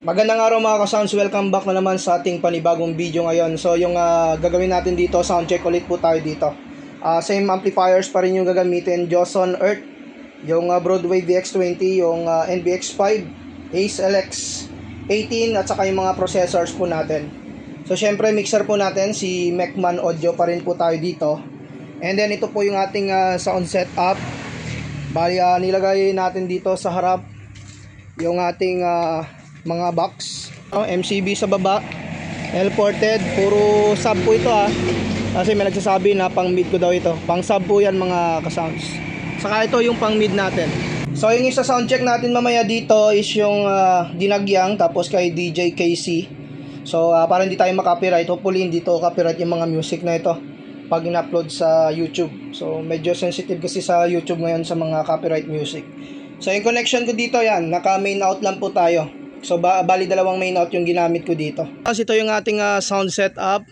Magandang araw mga ka-sounds, welcome back na naman sa ating panibagong video ngayon. So yung gagawin natin dito, sound check ulit po tayo dito. Same amplifiers pa rin yung gagamitin, Joson Earth, yung Broadway VX20, yung NBX5, Ace LX18 at saka yung mga processors po natin. So syempre mixer po natin, si Mecman Audio pa rin po tayo dito. And then ito po yung ating sound setup. Bali nilagay natin dito sa harap yung ating mga box, MCB sa baba, L-ported, puro sub po ito kasi may nagsasabi na pang mid ko daw ito, pang sub po yan mga ka-sounds. Saka ito yung pang mid natin. So yung isa sound check natin mamaya dito is yung dinagyang, tapos kay DJ KC. So para hindi tayo makapiright, hopefully hindi to copyright yung mga music na ito pag in-upload sa YouTube. So medyo sensitive kasi sa YouTube ngayon sa mga copyright music. So yung connection ko dito, yan, naka main out lang po tayo. So bali dalawang main out yung ginamit ko dito. Kasi ito yung ating sound setup.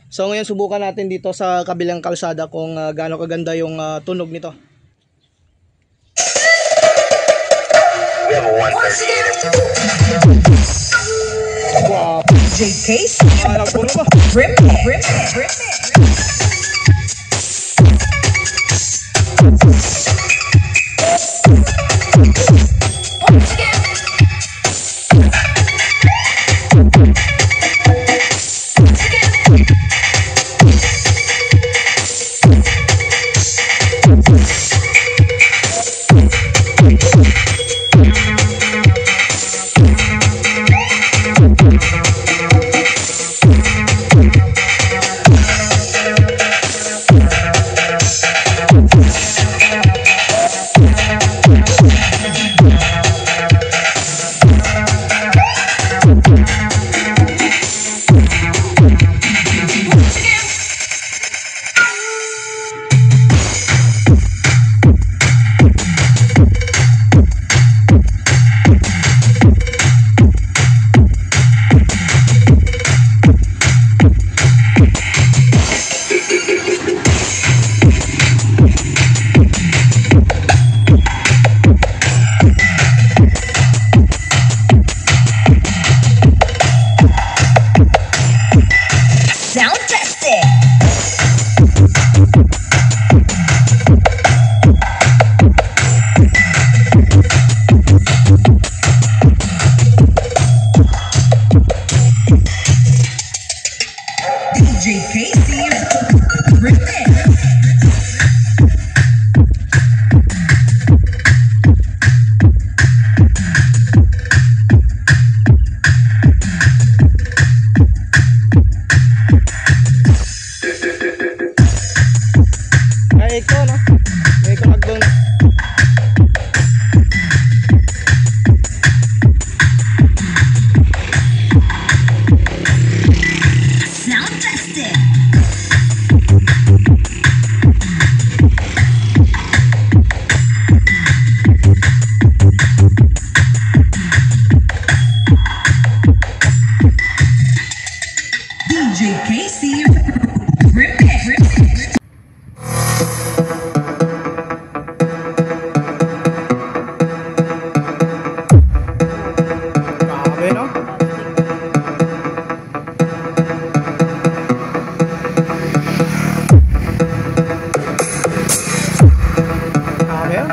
So ngayon subukan natin dito sa kabilang kalsada kung gaano kaganda yung tunog nito. Wow. JKC. Puro ba?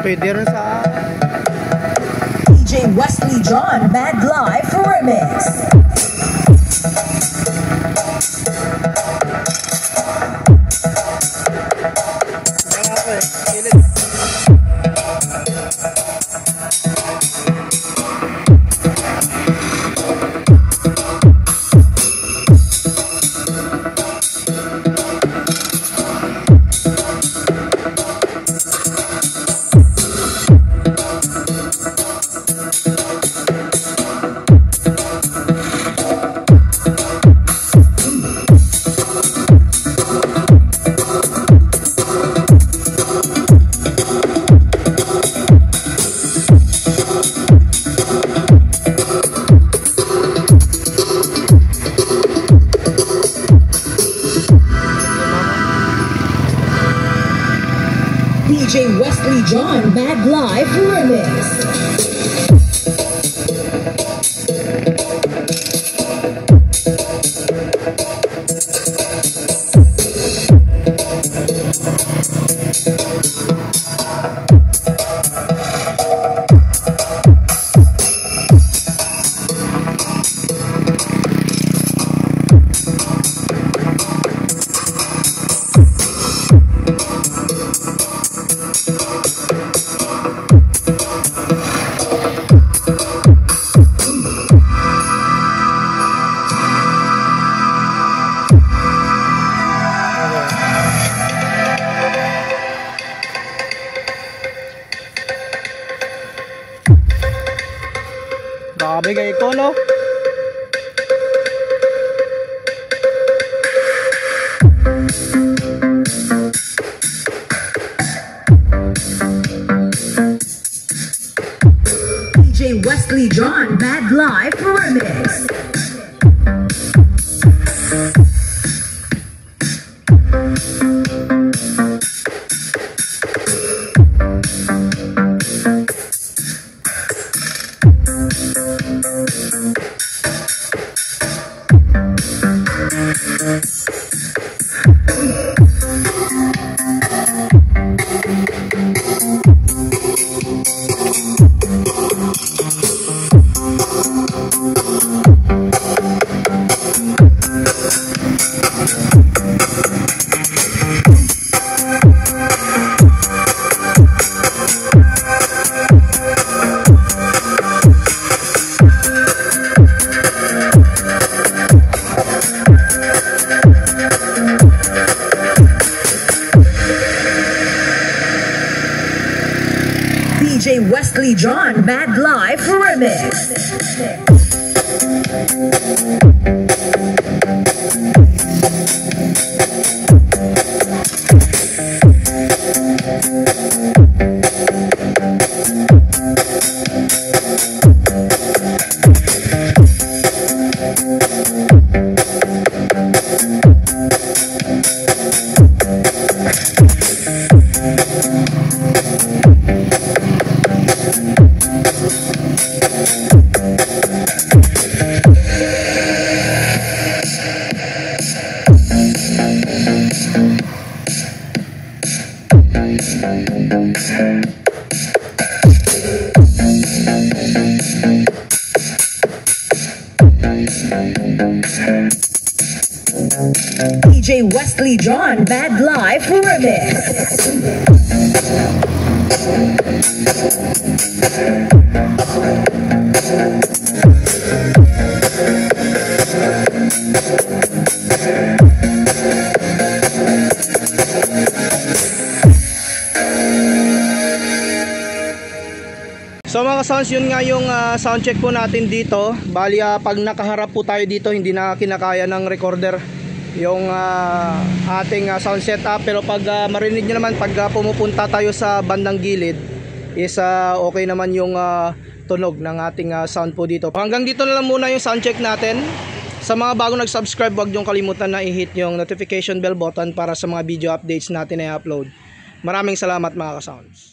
Pwede rin sa DJ Wesley John Bad Life Remix. DJ Wesley John Bad Life Remix. DJ Wesley John Bad Life Remix. DJ Wesley John Bad Life Remix. DJ Wesley John Bad Life Remix. So mga sounds, yun nga yung sound check po natin dito. Bali pag nakaharap po tayo dito, hindi na kinakaya ng recorder yung ating sound setup. Pero pag marinig nyo naman, pag pumupunta tayo sa bandang gilid, is okay naman yung tunog ng ating sound po dito. Hanggang dito na lang muna yung sound check natin. Sa mga bagong nag-subscribe, huwag nyong kalimutan na i-hit yung notification bell button para sa mga video updates natin na i-upload. Maraming salamat mga ka-sounds.